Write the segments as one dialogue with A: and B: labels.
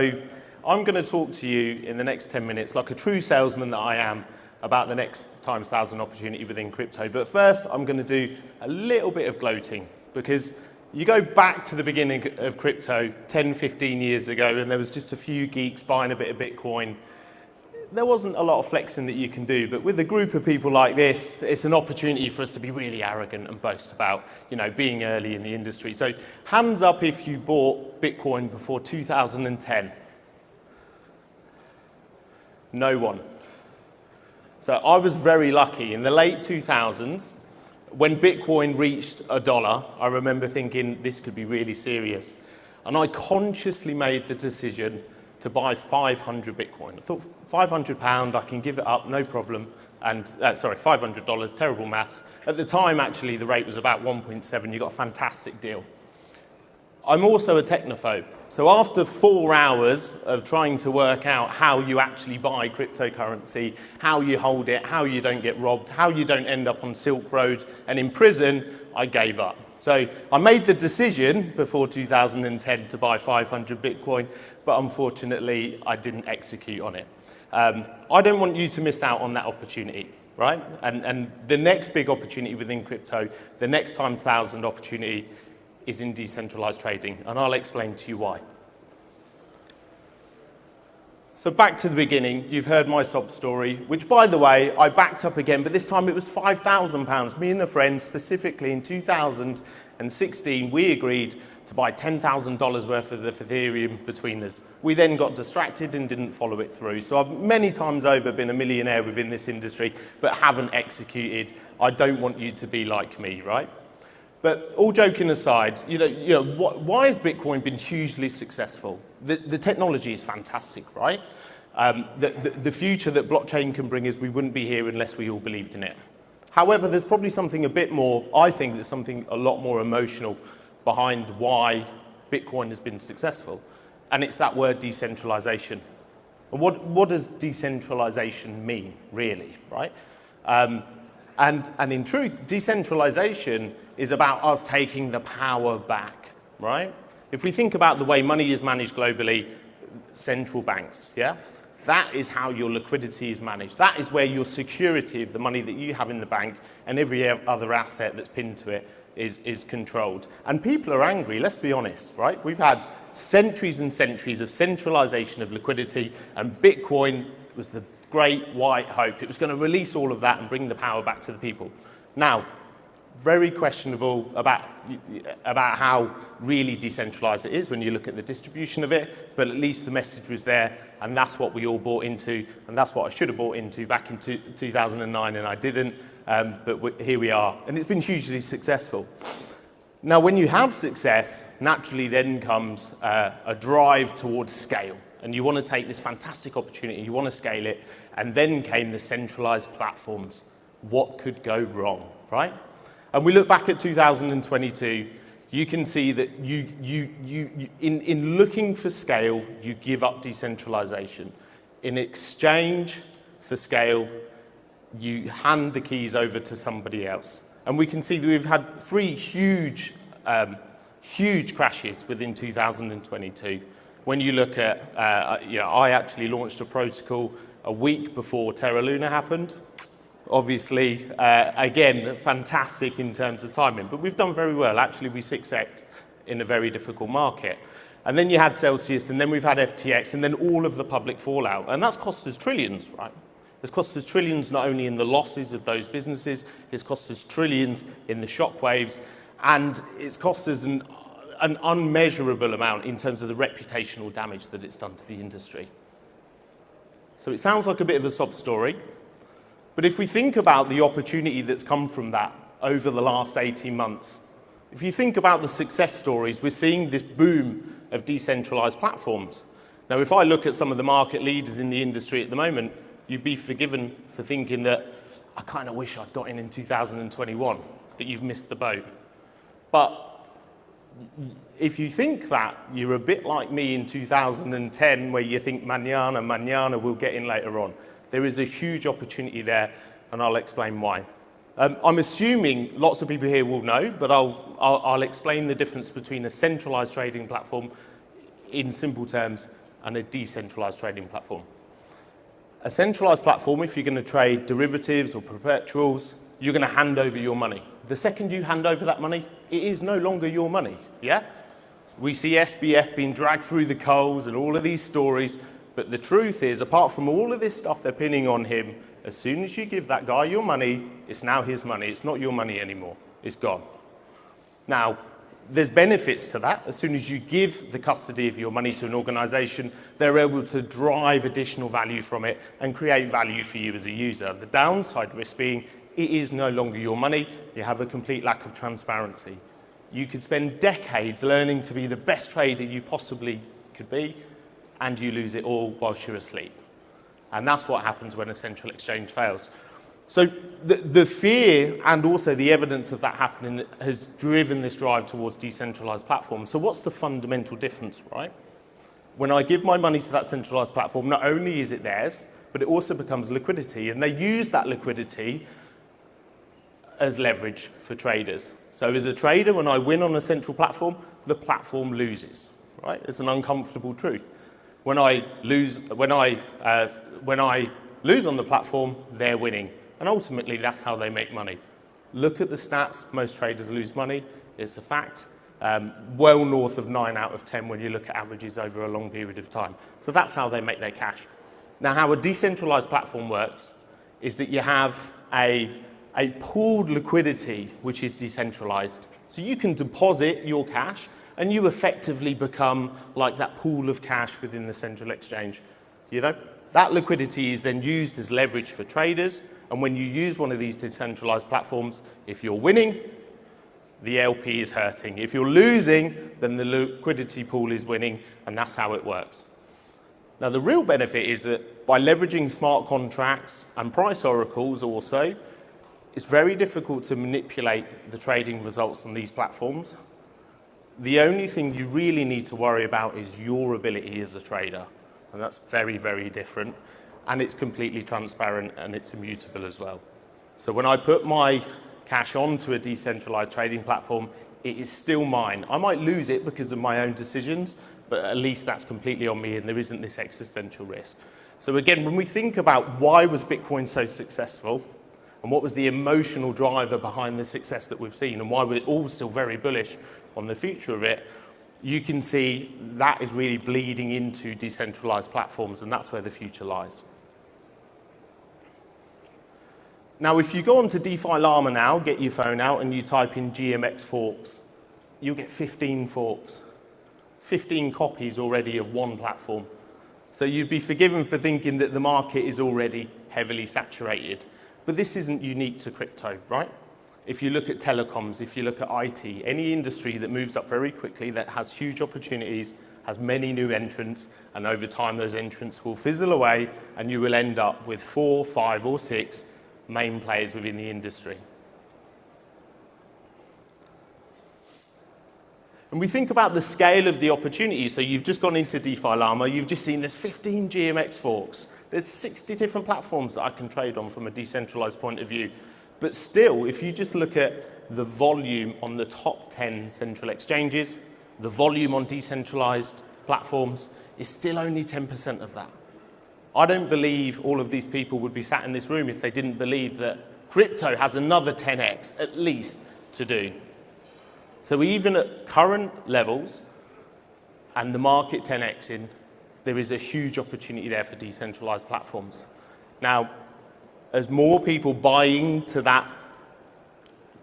A: So I'm going to talk to you in the next 10 minutes, like a true salesman that I am, about the next times 1,000 opportunity within crypto. But first, I'm going to do a little bit of gloating, because you go back to the beginning of crypto 10, 15 years ago, and there was just a few geeks buying a bit of Bitcoin. There wasn't a lot of flexing that you can do, but with a group of people like this, it's an opportunity for us to be really arrogant and boast about, being early in the industry. So hands up if you bought Bitcoin before 2010. No one. So I was very lucky. In the late 2000s, when Bitcoin reached $1, I remember thinking this could be really serious. And I consciously made the decision to buy 500 Bitcoin. I thought £500, I can give it up, no problem. And $500, terrible maths. At the time, actually, the rate was about 1.7. You got a fantastic deal. I'm also a technophobe. So after 4 hours of trying to work out how you actually buy cryptocurrency, how you hold it, how you don't get robbed, how you don't end up on Silk Road and in prison, I gave up. So I made the decision before 2010 to buy 500 Bitcoin, but unfortunately I didn't execute on it. I don't want you to miss out on that opportunity, right? And the next big opportunity within crypto, the next time 1,000 opportunity, is in decentralized trading, and I'll explain to you why. So back to the beginning, you've heard my sob story, which, by the way, I backed up again, but this time it was £5,000. Me and a friend, specifically in 2016, we agreed to buy $10,000 worth of the Ethereum between us. We then got distracted and didn't follow it through. So I've many times over been a millionaire within this industry, but haven't executed. I don't want you to be like me, right? But all joking aside, why has Bitcoin been hugely successful? The technology is fantastic, right? The future that blockchain can bring is we wouldn't be here unless we all believed in it. However, there's probably something a bit more, I think there's something a lot more emotional behind why Bitcoin has been successful. And it's that word decentralization. And what does decentralization mean, really, right? And in truth, decentralization is about us taking the power back, right? If we think about the way money is managed globally, central banks, yeah? That is how your liquidity is managed. That is where your security of the money that you have in the bank and every other asset that's pinned to it is controlled. And people are angry, let's be honest, right? We've had centuries and centuries of centralization of liquidity, and Bitcoin was the great white hope. It was going to release all of that and bring the power back to the people. Now, very questionable about how really decentralized it is when you look at the distribution of it, but at least the message was there, and that's what we all bought into, and that's what I should have bought into back in 2009, and I didn't, but here we are, and it's been hugely successful. Now, when you have success, naturally then comes a drive towards scale, and you want to take this fantastic opportunity, you want to scale it, and then came the centralized platforms. What could go wrong, right? And we look back at 2022, you can see that in looking for scale, you give up decentralization. In exchange for scale, you hand the keys over to somebody else. And we can see that we've had 3 huge crashes within 2022. When you look at, I actually launched a protocol a week before Terra Luna happened. Obviously, again, fantastic in terms of timing, but we've done very well. Actually, we 6x'd in a very difficult market. And then you had Celsius, and then we've had FTX, and then all of the public fallout. And that's cost us trillions, right? It's cost us trillions not only in the losses of those businesses, it's cost us trillions in the shockwaves, and it's cost us an unmeasurable amount in terms of the reputational damage that it's done to the industry. So it sounds like a bit of a sob story. But if we think about the opportunity that's come from that over the last 18 months, if you think about the success stories, we're seeing this boom of decentralized platforms. Now, if I look at some of the market leaders in the industry at the moment, you'd be forgiven for thinking that I kind of wish I'd got in 2021, that you've missed the boat. But if you think that, you're a bit like me in 2010, where you think mañana, we'll get in later on. There is a huge opportunity there, and I'll explain why. I'm assuming lots of people here will know, but I'll explain the difference between a centralized trading platform in simple terms and a decentralized trading platform. A centralized platform, if you're going to trade derivatives or perpetuals, you're going to hand over your money. The second you hand over that money, it is no longer your money, yeah? We see SBF being dragged through the coals and all of these stories, but the truth is, apart from all of this stuff they're pinning on him, as soon as you give that guy your money, it's now his money. It's not your money anymore. It's gone. Now, there's benefits to that. As soon as you give the custody of your money to an organization, they're able to drive additional value from it and create value for you as a user. The downside risk being it is no longer your money. You have a complete lack of transparency. You could spend decades learning to be the best trader you possibly could be, and you lose it all whilst you're asleep. And that's what happens when a central exchange fails. So the fear and also the evidence of that happening has driven this drive towards decentralized platforms. So what's the fundamental difference, right? When I give my money to that centralized platform, not only is it theirs, but it also becomes liquidity. And they use that liquidity as leverage for traders. So as a trader, when I win on a central platform, the platform loses, right? It's an uncomfortable truth. When I lose on the platform, they're winning. And ultimately, that's how they make money. Look at the stats. Most traders lose money. It's a fact. Well north of 9 out of 10 when you look at averages over a long period of time. So that's how they make their cash. Now, how a decentralized platform works is that you have a pooled liquidity, which is decentralized. So you can deposit your cash, and you effectively become like that pool of cash within the central exchange. You know, that liquidity is then used as leverage for traders. And when you use one of these decentralized platforms, if you're winning, the LP is hurting. If you're losing, then the liquidity pool is winning, and that's how it works. Now, the real benefit is that by leveraging smart contracts and price oracles also, it's very difficult to manipulate the trading results on these platforms. The only thing you really need to worry about is your ability as a trader, and that's very, very different. And it's completely transparent and it's immutable as well. So when I put my cash onto a decentralized trading platform, it is still mine. I might lose it because of my own decisions, but at least that's completely on me and there isn't this existential risk. So again, when we think about why was Bitcoin so successful and what was the emotional driver behind the success that we've seen and why we're all still very bullish on the future of it, you can see that is really bleeding into decentralized platforms, and that's where the future lies. Now, if you go onto DeFi Llama now, get your phone out and you type in GMX forks, you'll get 15 forks, 15 copies already of one platform. So you'd be forgiven for thinking that the market is already heavily saturated. But this isn't unique to crypto, right? If you look at telecoms, if you look at IT, any industry that moves up very quickly, that has huge opportunities, has many new entrants, and over time those entrants will fizzle away and you will end up with 4, 5 or 6 main players within the industry. And we think about the scale of the opportunity. So you've just gone into DeFi Llama, you've just seen there's 15 GMX forks. There's 60 different platforms that I can trade on from a decentralized point of view. But still, if you just look at the volume on the top 10 central exchanges, the volume on decentralized platforms is still only 10% of that. I don't believe all of these people would be sat in this room if they didn't believe that crypto has another 10x at least to do. So even at current levels and the market 10xing, there is a huge opportunity there for decentralized platforms. Now, as more people buy into that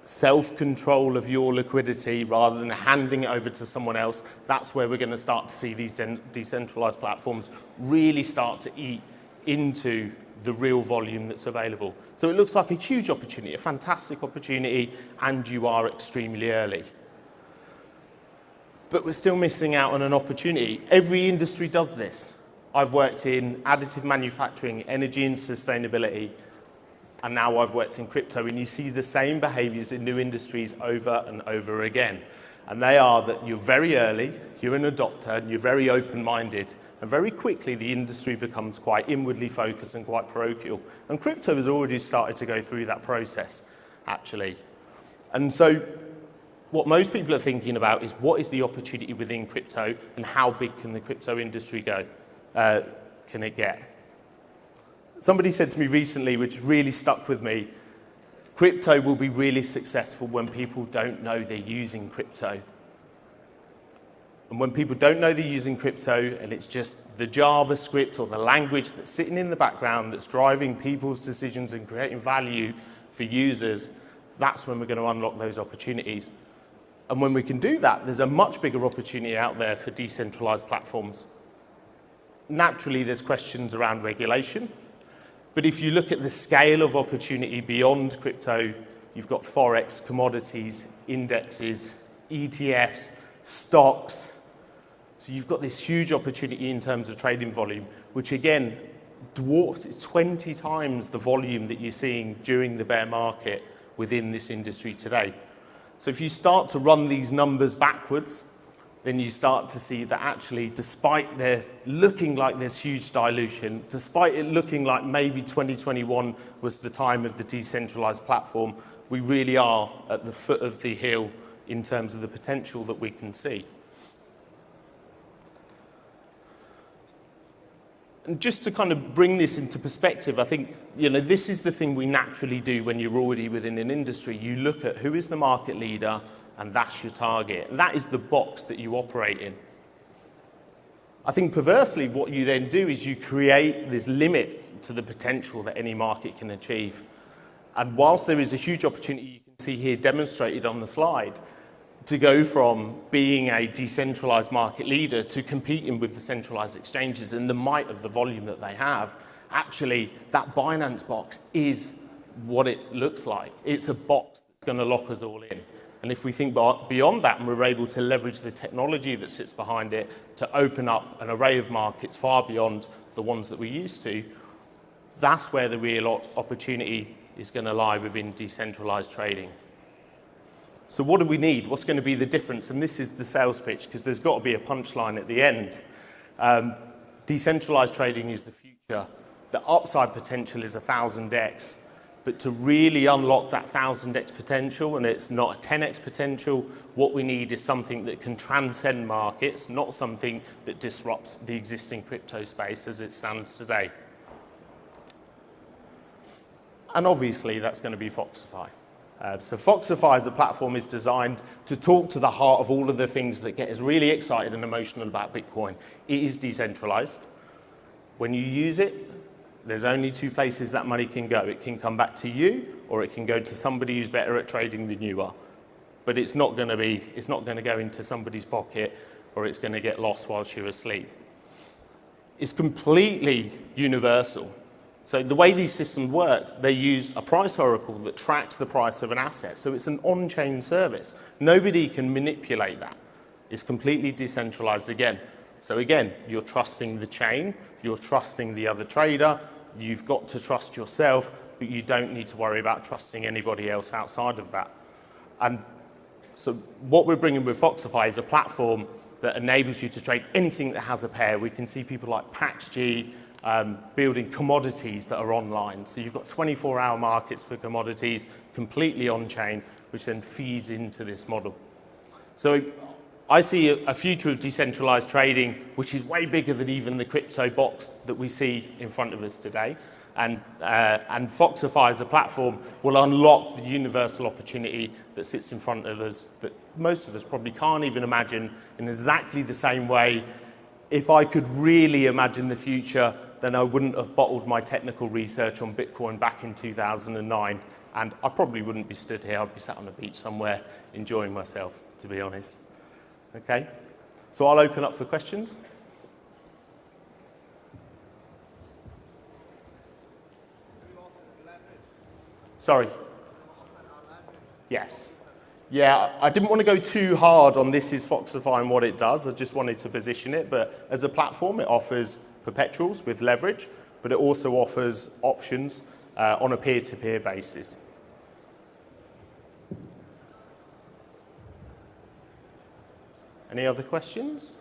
A: self-control of your liquidity rather than handing it over to someone else, that's where we're going to start to see these decentralized platforms really start to eat into the real volume that's available. So it looks like a huge opportunity, a fantastic opportunity, and you are extremely early. But we're still missing out on an opportunity. Every industry does this. I've worked in additive manufacturing, energy and sustainability, and now I've worked in crypto, and you see the same behaviors in new industries over and over again. And they are that you're very early, you're an adopter, and you're very open-minded, and very quickly the industry becomes quite inwardly focused and quite parochial. And crypto has already started to go through that process, actually. And so what most people are thinking about is what is the opportunity within crypto and how big can the crypto industry go? can it get? Somebody said to me recently, which really stuck with me, crypto will be really successful when people don't know they're using crypto. And when people don't know they're using crypto and it's just the JavaScript or the language that's sitting in the background that's driving people's decisions and creating value for users, that's when we're going to unlock those opportunities. And when we can do that, there's a much bigger opportunity out there for decentralized platforms. Naturally, there's questions around regulation. But if you look at the scale of opportunity beyond crypto, you've got Forex, commodities, indexes, ETFs, stocks. So you've got this huge opportunity in terms of trading volume, which again dwarfs, it's 20 times the volume that you're seeing during the bear market within this industry today. So if you start to run these numbers backwards, then you start to see that actually, despite there looking like there's huge dilution, despite it looking like maybe 2021 was the time of the decentralized platform, we really are at the foot of the hill in terms of the potential that we can see. And just to kind of bring this into perspective, I think, this is the thing we naturally do when you're already within an industry. You look at who is the market leader, and that's your target. That is the box that you operate in. I think perversely, what you then do is you create this limit to the potential that any market can achieve. And whilst there is a huge opportunity, you can see here demonstrated on the slide, to go from being a decentralized market leader to competing with the centralized exchanges and the might of the volume that they have, actually that Binance box is what it looks like. It's a box that's going to lock us all in. And if we think beyond that and we're able to leverage the technology that sits behind it to open up an array of markets far beyond the ones that we're used to, that's where the real opportunity is going to lie within decentralized trading. So what do we need? What's going to be the difference? And this is the sales pitch, because there's got to be a punchline at the end. Decentralized trading is the future. The upside potential is 1,000x. But to really unlock that 1,000x potential, and it's not a 10x potential, what we need is something that can transcend markets, not something that disrupts the existing crypto space as it stands today. And obviously, that's going to be Foxify. So Foxify as a platform is designed to talk to the heart of all of the things that get us really excited and emotional about Bitcoin. It is decentralized. When you use it, there's only two places that money can go. It can come back to you, or it can go to somebody who's better at trading than you are. But it's not going to go into somebody's pocket, or it's going to get lost whilst you're asleep. It's completely universal. So the way these systems work, they use a price oracle that tracks the price of an asset. So it's an on-chain service. Nobody can manipulate that. It's completely decentralized again. So again, you're trusting the chain, you're trusting the other trader, you've got to trust yourself, but you don't need to worry about trusting anybody else outside of that. And so what we're bringing with Foxify is a platform that enables you to trade anything that has a pair. We can see people like PaxG, building commodities that are online. So you've got 24-hour markets for commodities, completely on-chain, which then feeds into this model. So I see a future of decentralized trading, which is way bigger than even the crypto box that we see in front of us today. And Foxify as a platform will unlock the universal opportunity that sits in front of us that most of us probably can't even imagine in exactly the same way. If I could really imagine the future, then I wouldn't have bottled my technical research on Bitcoin back in 2009. And I probably wouldn't be stood here. I'd be sat on the beach somewhere enjoying myself, to be honest. Okay? So I'll open up for questions. Sorry. Yes. Yeah, I didn't want to go too hard on this is Foxify and what it does. I just wanted to position it. But as a platform, it offers perpetuals with leverage, but it also offers options on a peer-to-peer basis. Any other questions?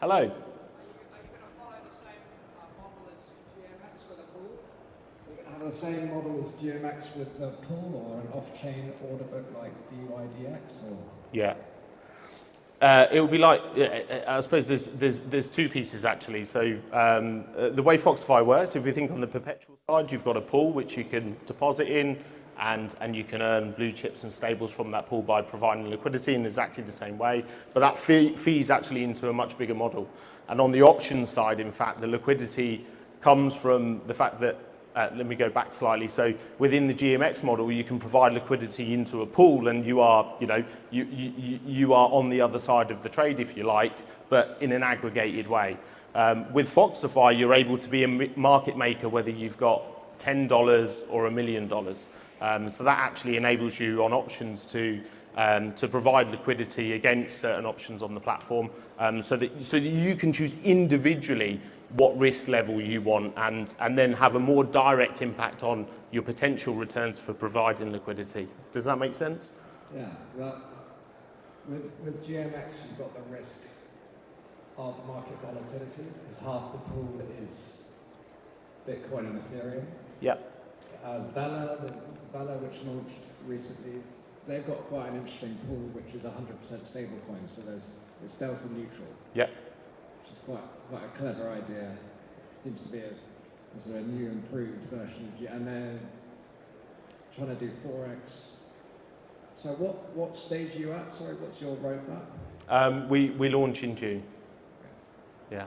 A: Hello.
B: Are you going to follow the same model as GMX with a pool? Are you going to have the same model as GMX with the pool, or an off-chain order book like DYDX? Or?
A: Yeah. It would be like, I suppose there's two pieces actually. So the way Foxify works, if you think on the perpetual side, you've got a pool which you can deposit in, and you can earn blue chips and stables from that pool by providing liquidity in exactly the same way. But that feeds actually into a much bigger model. And on the options side, in fact, the liquidity comes from the fact that, let me go back slightly. So within the GMX model, you can provide liquidity into a pool, and you are, you are on the other side of the trade, if you like, but in an aggregated way. With Foxify, you're able to be a market maker whether you've got $10 or $1 million. So that actually enables you on options to provide liquidity against certain options on the platform, so that you can choose individually what risk level you want, and then have a more direct impact on your potential returns for providing liquidity. Does that make sense?
B: Yeah. Well, with GMX, you've got the risk of market volatility, because half the pool is Bitcoin and Ethereum.
A: Yep.
B: Vela, which launched recently, they've got quite an interesting pool, which is 100% stablecoin, so it's delta neutral.
A: Yep.
B: Which is quite a clever idea. Seems to be a sort of new, improved version of and they're trying to do Forex. So what stage are you at? Sorry, what's your roadmap?
A: We launch in June. Yeah.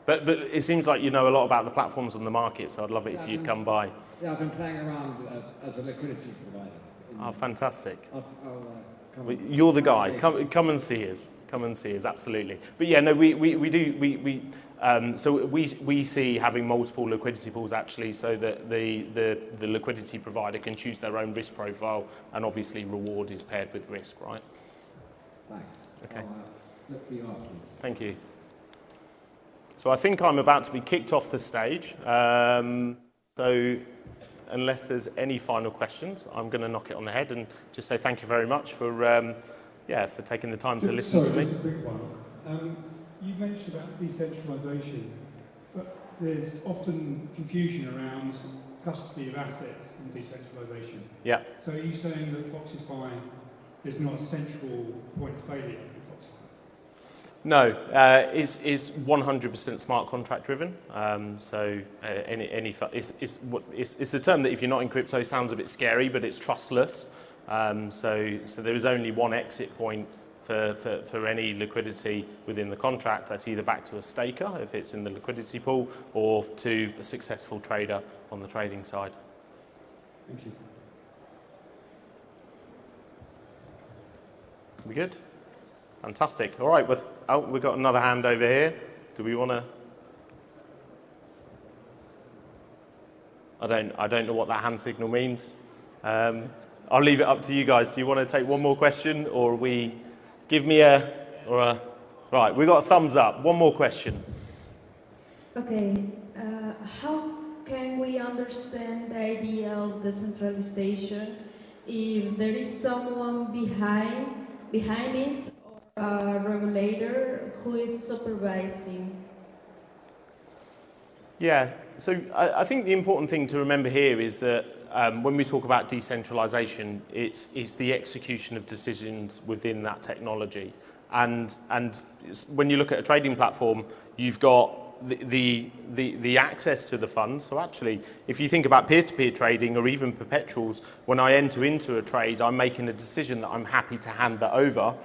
A: But it seems like you know a lot about the platforms on the market, so I'd love it if you'd come by.
B: Yeah, I've been playing around as a liquidity provider.
A: Oh, fantastic.
B: I'll
A: You're the guy. Come and see us. Come and see us, absolutely. But yeah, no, we do. So we see having multiple liquidity pools actually, so that the liquidity provider can choose their own risk profile, and obviously reward is paired with risk, right?
B: Thanks.
A: Okay.
B: I'll look for you afterwards.
A: Thank you. So I think I'm about to be kicked off the stage. So unless there's any final questions, I'm going to knock it on the head and just say thank you very much for for taking the time to listen to me.
C: Just a quick one. You mentioned about decentralization, but there's often confusion around custody of assets and decentralization.
A: Yeah.
C: So are you saying that Foxify is not a central point of failure with Foxify?
A: No, it's 100% smart contract driven. It's a term that if you're not in crypto sounds a bit scary, but it's trustless. So there is only one exit point for any liquidity within the contract. That's either back to a staker if it's in the liquidity pool, or to a successful trader on the trading side.
C: Thank you.
A: We good? Fantastic. All right. We've got another hand over here. Do we want to? I don't know what that hand signal means. I'll leave it up to you guys. Do you want to take one more question, or we give me right? We got a thumbs up. One more question.
D: Okay. How can we understand the idea of decentralization if there is someone behind it, or a regulator who is supervising?
A: Yeah, so I think the important thing to remember here is that when we talk about decentralization, it's the execution of decisions within that technology. And when you look at a trading platform, you've got the access to the funds. So actually, if you think about peer-to-peer trading or even perpetuals, when I enter into a trade, I'm making a decision that I'm happy to hand that over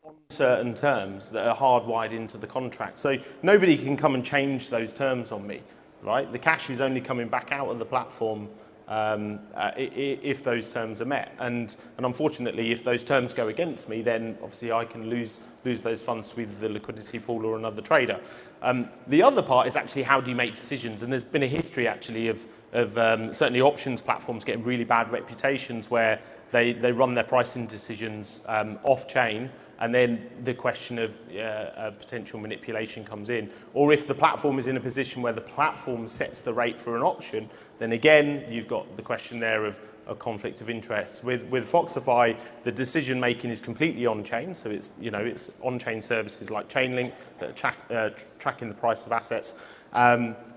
A: on certain terms that are hardwired into the contract. So nobody can come and change those terms on me, right? The cash is only coming back out of the platform if those terms are met. And unfortunately, if those terms go against me, then obviously I can lose those funds to either the liquidity pool or another trader. The other part is actually how do you make decisions? And there's been a history actually of certainly options platforms getting really bad reputations where they run their pricing decisions off-chain, and then the question of potential manipulation comes in. Or if the platform is in a position where the platform sets the rate for an option, then again, you've got the question there of a conflict of interest. With Foxify, the decision making is completely on-chain, so it's on-chain services like Chainlink that are tracking the price of assets.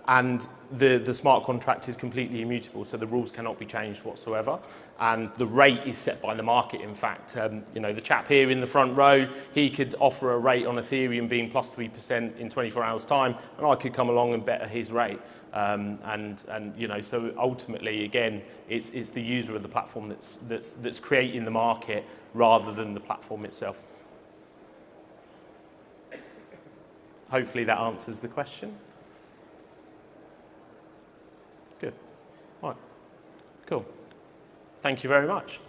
A: And the smart contract is completely immutable, so the rules cannot be changed whatsoever. And the rate is set by the market, in fact. You know, the chap here in the front row, he could offer a rate on Ethereum being plus 3% in 24 hours' time, and I could come along and better his rate. And you know, so ultimately, again, it's the user of the platform that's creating the market rather than the platform itself. Hopefully that answers the question. Good. All right. Cool. Thank you very much.